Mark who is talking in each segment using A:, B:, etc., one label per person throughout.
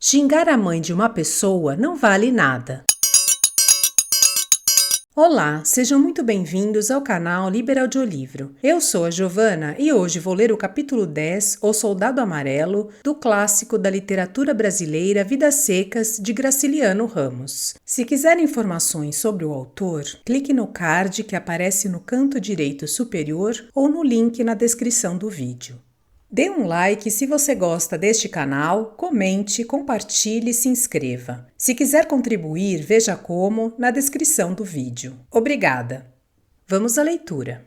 A: Xingar a mãe de uma pessoa não vale nada. Olá, sejam muito bem-vindos ao canal Liberaudiolivro. Eu sou a Giovana e hoje vou ler o capítulo 10, O Soldado Amarelo, do clássico da literatura brasileira Vidas Secas, de Graciliano Ramos. Se quiser informações sobre o autor, clique no card que aparece no canto direito superior ou no link na descrição do vídeo. Dê um like se você gosta deste canal, comente, compartilhe e se inscreva. Se quiser contribuir, veja como na descrição do vídeo. Obrigada! Vamos à leitura.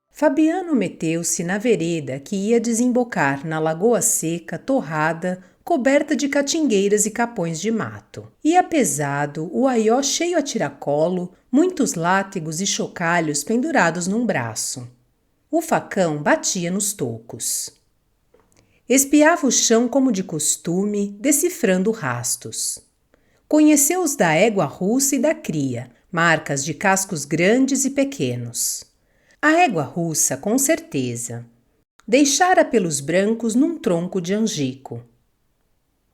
A: Fabiano meteu-se na vereda que ia desembocar na lagoa seca, torrada, coberta de catingueiras e capões de mato. Ia pesado, o aió cheio a tiracolo, muitos látigos e chocalhos pendurados num braço. O facão batia nos tocos. Espiava o chão como de costume, decifrando rastos. Conheceu os da égua russa e da cria, marcas de cascos grandes e pequenos. A égua russa, com certeza. Deixara pelos brancos num tronco de angico.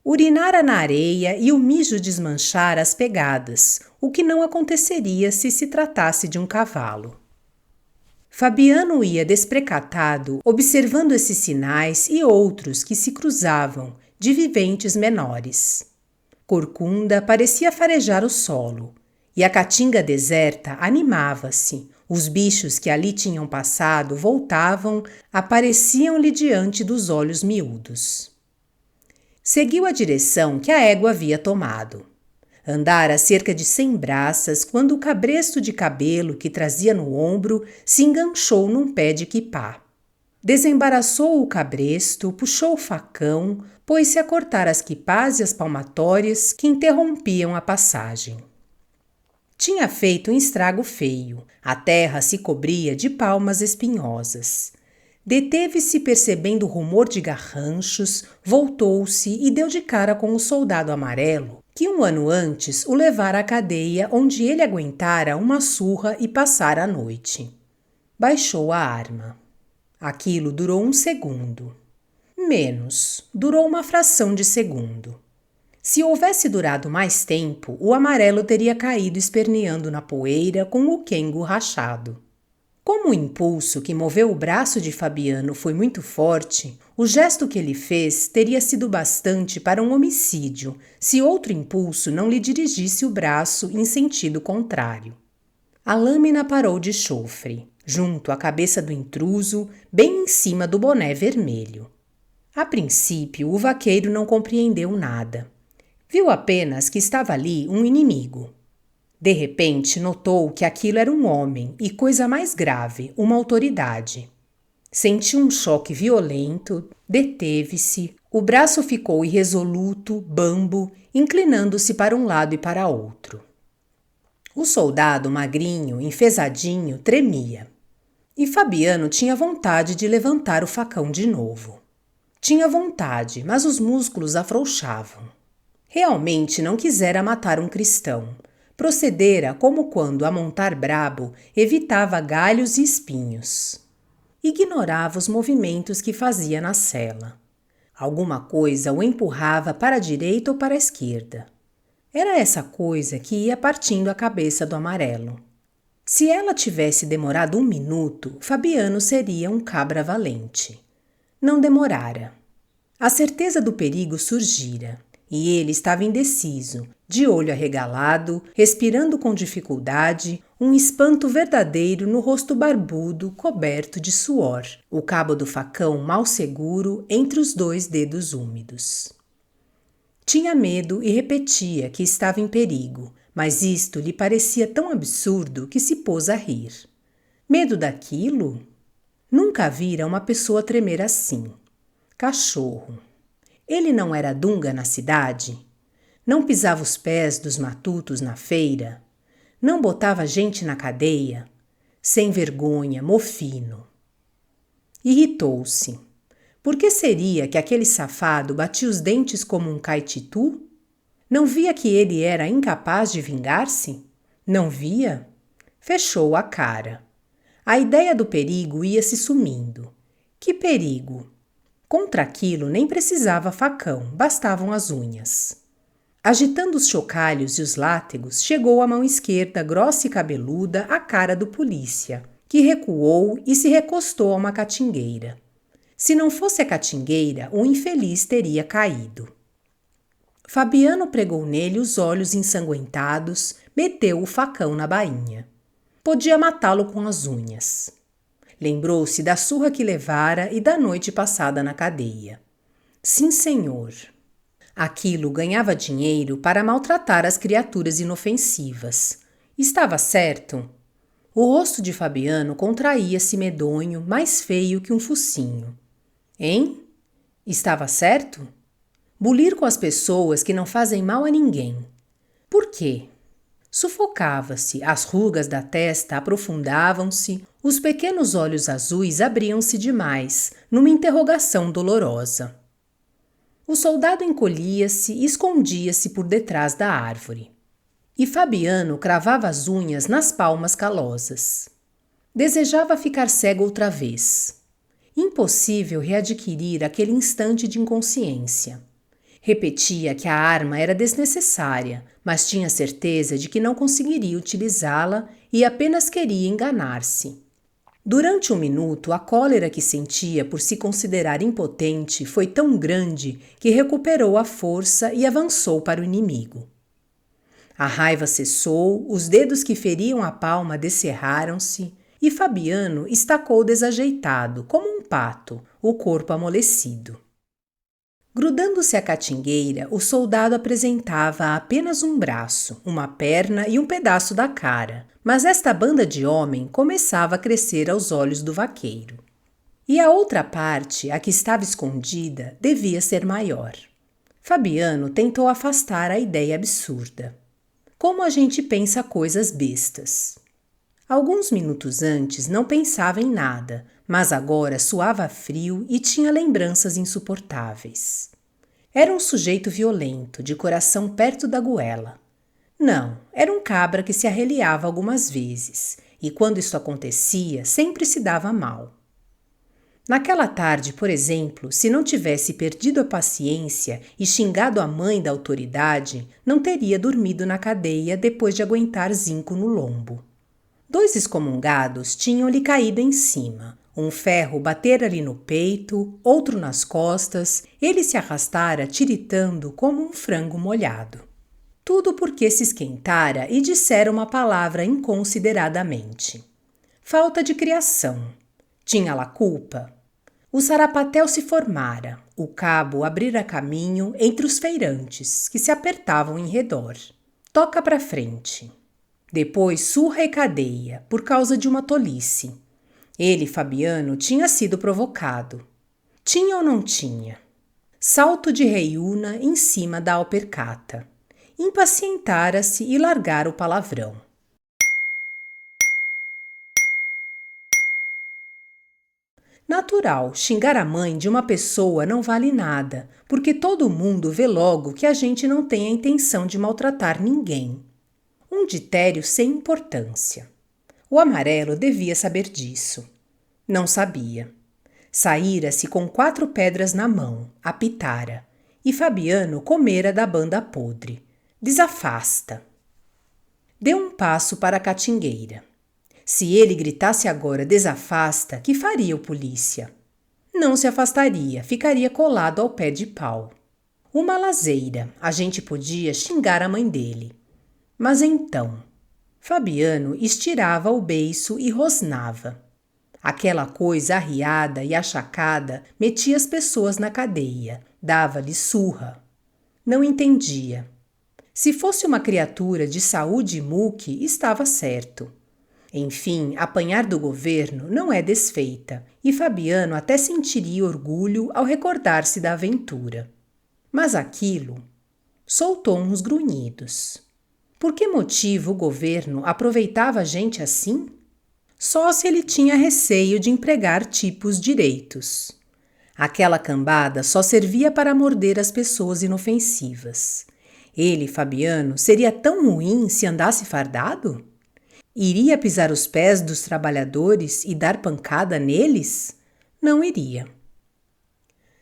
A: Urinara na areia e o mijo desmanchara as pegadas, o que não aconteceria se tratasse de um cavalo. Fabiano ia desprecatado, observando esses sinais e outros que se cruzavam, de viventes menores. Corcunda parecia farejar o solo, e a caatinga deserta animava-se. Os bichos que ali tinham passado voltavam, apareciam-lhe diante dos olhos miúdos. Seguiu a direção que a égua havia tomado. Andara cerca de 100 braças quando o cabresto de cabelo que trazia no ombro se enganchou num pé de quipá. Desembaraçou o cabresto, puxou o facão, pôs-se a cortar as quipás e as palmatórias que interrompiam a passagem. Tinha feito um estrago feio. A terra se cobria de palmas espinhosas. Deteve-se percebendo o rumor de garranchos, voltou-se e deu de cara com o soldado amarelo, que 1 ano antes o levara à cadeia onde ele aguentara uma surra e passara a noite. Baixou a arma. Aquilo durou 1 segundo. Menos, durou uma fração de segundo. Se houvesse durado mais tempo, o amarelo teria caído esperneando na poeira com o quengo rachado. Como o impulso que moveu o braço de Fabiano foi muito forte, o gesto que ele fez teria sido bastante para um homicídio, se outro impulso não lhe dirigisse o braço em sentido contrário. A lâmina parou de chofre, junto à cabeça do intruso, bem em cima do boné vermelho. A princípio, o vaqueiro não compreendeu nada. Viu apenas que estava ali um inimigo. De repente, notou que aquilo era um homem e, coisa mais grave, uma autoridade. Sentiu um choque violento, deteve-se, o braço ficou irresoluto, bambo, inclinando-se para um lado e para outro. O soldado, magrinho, enfesadinho, tremia. E Fabiano tinha vontade de levantar o facão de novo. Tinha vontade, mas os músculos afrouxavam. Realmente não quisera matar um cristão. Procedera como quando, a montar brabo, evitava galhos e espinhos. Ignorava os movimentos que fazia na sela. Alguma coisa o empurrava para a direita ou para a esquerda. Era essa coisa que ia partindo a cabeça do amarelo. Se ela tivesse demorado 1 minuto, Fabiano seria um cabra valente. Não demorara. A certeza do perigo surgira. E ele estava indeciso, de olho arregalado, respirando com dificuldade, um espanto verdadeiro no rosto barbudo coberto de suor, o cabo do facão mal seguro entre os 2 dedos úmidos. Tinha medo e repetia que estava em perigo, mas isto lhe parecia tão absurdo que se pôs a rir. Medo daquilo? Nunca vira uma pessoa tremer assim. Cachorro. Ele não era dunga na cidade? Não pisava os pés dos matutos na feira? Não botava gente na cadeia? Sem vergonha, mofino. Irritou-se. Por que seria que aquele safado batia os dentes como um caititu? Não via que ele era incapaz de vingar-se? Não via? Fechou a cara. A ideia do perigo ia se sumindo. Que perigo! Contra aquilo nem precisava facão, bastavam as unhas. Agitando os chocalhos e os látegos, chegou a mão esquerda, grossa e cabeluda, à cara do polícia, que recuou e se recostou a uma catingueira. Se não fosse a catingueira, o infeliz teria caído. Fabiano pregou nele os olhos ensanguentados, meteu o facão na bainha. Podia matá-lo com as unhas. Lembrou-se da surra que levara e da noite passada na cadeia. Sim, senhor. Aquilo ganhava dinheiro para maltratar as criaturas inofensivas. Estava certo? O rosto de Fabiano contraía-se medonho, mais feio que um focinho. Hein? Estava certo? Bulir com as pessoas que não fazem mal a ninguém. Por quê? Sufocava-se, as rugas da testa aprofundavam-se, os pequenos olhos azuis abriam-se demais, numa interrogação dolorosa. O soldado encolhia-se e escondia-se por detrás da árvore. E Fabiano cravava as unhas nas palmas calosas. Desejava ficar cego outra vez. Impossível readquirir aquele instante de inconsciência. Repetia que a arma era desnecessária, mas tinha certeza de que não conseguiria utilizá-la e apenas queria enganar-se. Durante um minuto, a cólera que sentia por se considerar impotente foi tão grande que recuperou a força e avançou para o inimigo. A raiva cessou, os dedos que feriam a palma descerraram-se e Fabiano estacou desajeitado, como um pato, o corpo amolecido. Grudando-se à catingueira, o soldado apresentava apenas um braço, uma perna e um pedaço da cara, mas esta banda de homem começava a crescer aos olhos do vaqueiro. E a outra parte, a que estava escondida, devia ser maior. Fabiano tentou afastar a ideia absurda. Como a gente pensa coisas bestas. Alguns minutos antes não pensava em nada, mas agora suava frio e tinha lembranças insuportáveis. Era um sujeito violento, de coração perto da goela. Não, era um cabra que se arreliava algumas vezes, e quando isso acontecia, sempre se dava mal. Naquela tarde, por exemplo, se não tivesse perdido a paciência e xingado a mãe da autoridade, não teria dormido na cadeia depois de aguentar zinco no lombo. 2 excomungados tinham-lhe caído em cima. Um ferro batera-lhe no peito, outro nas costas, ele se arrastara tiritando como um frango molhado. Tudo porque se esquentara e dissera uma palavra inconsideradamente. Falta de criação. Tinha lá culpa? O sarapatel se formara, o cabo abrira caminho entre os feirantes, que se apertavam em redor. Toca para frente. Depois surra e cadeia, por causa de uma tolice. Ele, Fabiano, tinha sido provocado. Tinha ou não tinha? Salto de reiúna em cima da alpercata. Impacientara-se e largara o palavrão. Natural, xingar a mãe de uma pessoa não vale nada, porque todo mundo vê logo que a gente não tem a intenção de maltratar ninguém. Um ditério sem importância. O amarelo devia saber disso. Não sabia. Saíra-se com 4 pedras na mão, apitara, e Fabiano comera da banda podre. Desafasta. Deu um passo para a catingueira. Se ele gritasse agora desafasta, que faria o polícia? Não se afastaria, ficaria colado ao pé de pau. Uma lazeira, a gente podia xingar a mãe dele. Mas então, Fabiano estirava o beiço e rosnava. Aquela coisa arriada e achacada metia as pessoas na cadeia, dava-lhe surra. Não entendia. Se fosse uma criatura de saúde e muque, estava certo. Enfim, apanhar do governo não é desfeita, e Fabiano até sentiria orgulho ao recordar-se da aventura. Mas aquilo soltou uns grunhidos. Por que motivo o governo aproveitava gente assim? Só se ele tinha receio de empregar tipos direitos. Aquela cambada só servia para morder as pessoas inofensivas. Ele, Fabiano, seria tão ruim se andasse fardado? Iria pisar os pés dos trabalhadores e dar pancada neles? Não iria.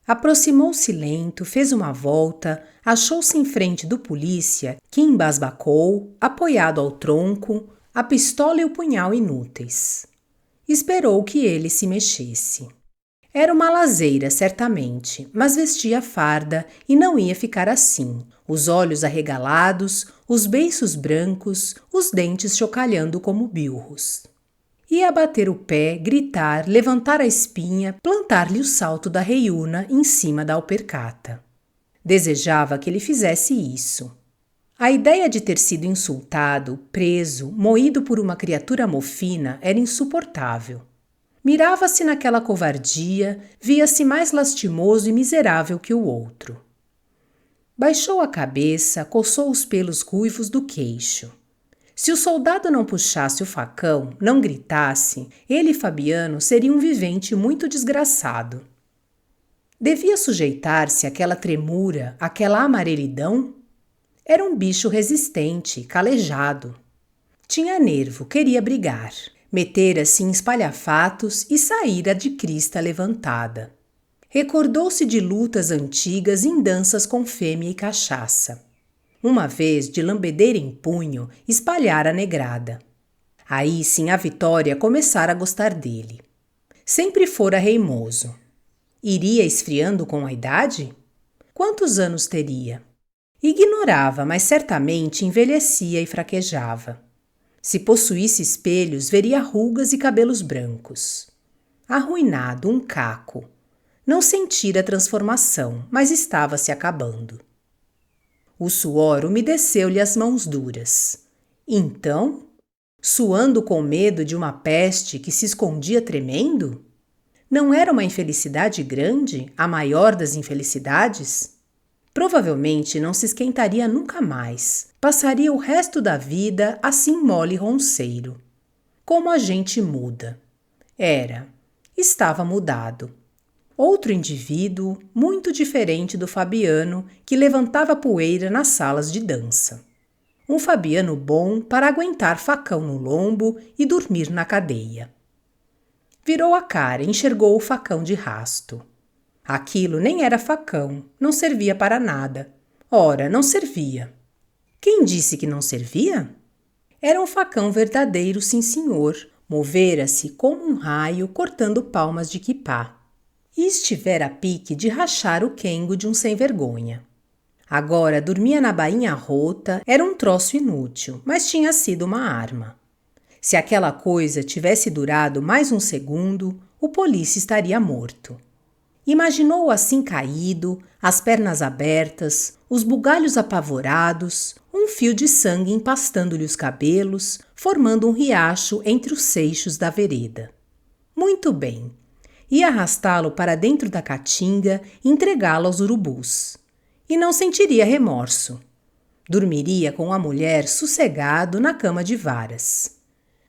A: Aproximou-se lento, fez uma volta, achou-se em frente do polícia, que embasbacou, apoiado ao tronco, a pistola e o punhal inúteis. Esperou que ele se mexesse. Era uma lazeira, certamente, mas vestia farda e não ia ficar assim, os olhos arregalados, os beiços brancos, os dentes chocalhando como bilros. Ia bater o pé, gritar, levantar a espinha, plantar-lhe o salto da reiúna em cima da alpercata. Desejava que ele fizesse isso. A ideia de ter sido insultado, preso, moído por uma criatura mofina era insuportável. Mirava-se naquela covardia, via-se mais lastimoso e miserável que o outro. Baixou a cabeça, coçou os pelos ruivos do queixo. Se o soldado não puxasse o facão, não gritasse, ele e Fabiano seriam um vivente muito desgraçado. Devia sujeitar-se àquela tremura, àquela amarelidão? Era um bicho resistente, calejado. Tinha nervo, queria brigar. Metera-se em espalhafatos e saíra de crista levantada. Recordou-se de lutas antigas em danças com fêmea e cachaça. Uma vez, de lambedeira em punho, espalhara a negrada. Aí sim a Vitória começara a gostar dele. Sempre fora reimoso. Iria esfriando com a idade? Quantos anos teria? Ignorava, mas certamente envelhecia e fraquejava. Se possuísse espelhos, veria rugas e cabelos brancos. Arruinado, um caco. Não sentira a transformação, mas estava se acabando. O suor umedeceu-lhe as mãos duras. Então, suando com medo de uma peste que se escondia tremendo? Não era uma infelicidade grande, a maior das infelicidades? Provavelmente não se esquentaria nunca mais. Passaria o resto da vida assim mole e ronceiro. Como a gente muda. Estava mudado. Outro indivíduo, muito diferente do Fabiano, que levantava poeira nas salas de dança. Um Fabiano bom para aguentar facão no lombo e dormir na cadeia. Virou a cara e enxergou o facão de rasto. Aquilo nem era facão, não servia para nada. Ora, não servia. Quem disse que não servia? Era um facão verdadeiro, sim senhor. Movera-se como um raio cortando palmas de quipá. E estivera a pique de rachar o quengo de um sem-vergonha. Agora dormia na bainha rota, era um troço inútil, mas tinha sido uma arma. Se aquela coisa tivesse durado mais um segundo, o polícia estaria morto. Imaginou-o assim caído, as pernas abertas, os bugalhos apavorados, um fio de sangue empastando-lhe os cabelos, formando um riacho entre os seixos da vereda. Muito bem. Ia arrastá-lo para dentro da caatinga e entregá-lo aos urubus. E não sentiria remorso. Dormiria com a mulher sossegado na cama de varas.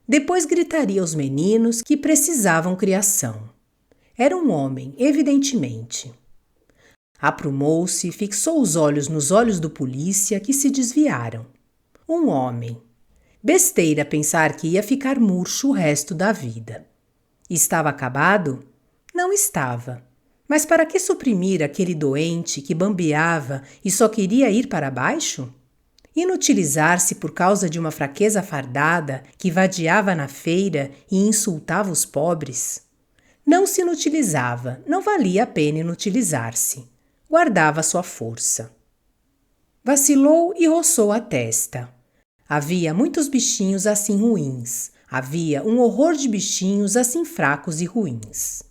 A: Depois gritaria aos meninos que precisavam criação. Era um homem, evidentemente. Aprumou-se e fixou os olhos nos olhos do polícia que se desviaram. Um homem. Besteira pensar que ia ficar murcho o resto da vida. Estava acabado? Não estava. Mas para que suprimir aquele doente que bambeava e só queria ir para baixo? Inutilizar-se por causa de uma fraqueza fardada que vadiava na feira e insultava os pobres? Não se inutilizava, não valia a pena inutilizar-se. Guardava sua força. Vacilou e roçou a testa. Havia muitos bichinhos assim ruins. Havia um horror de bichinhos assim fracos e ruins.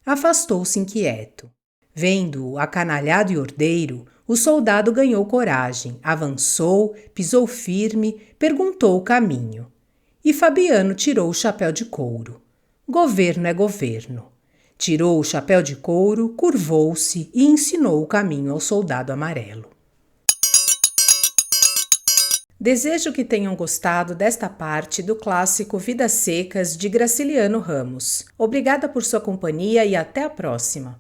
A: Afastou-se inquieto. Vendo-o acanalhado e ordeiro, o soldado ganhou coragem, avançou, pisou firme, perguntou o caminho. E Fabiano tirou o chapéu de couro. Governo é governo. Tirou o chapéu de couro, curvou-se e ensinou o caminho ao soldado amarelo. Desejo que tenham gostado desta parte do clássico Vidas Secas de Graciliano Ramos. Obrigada por sua companhia e até a próxima.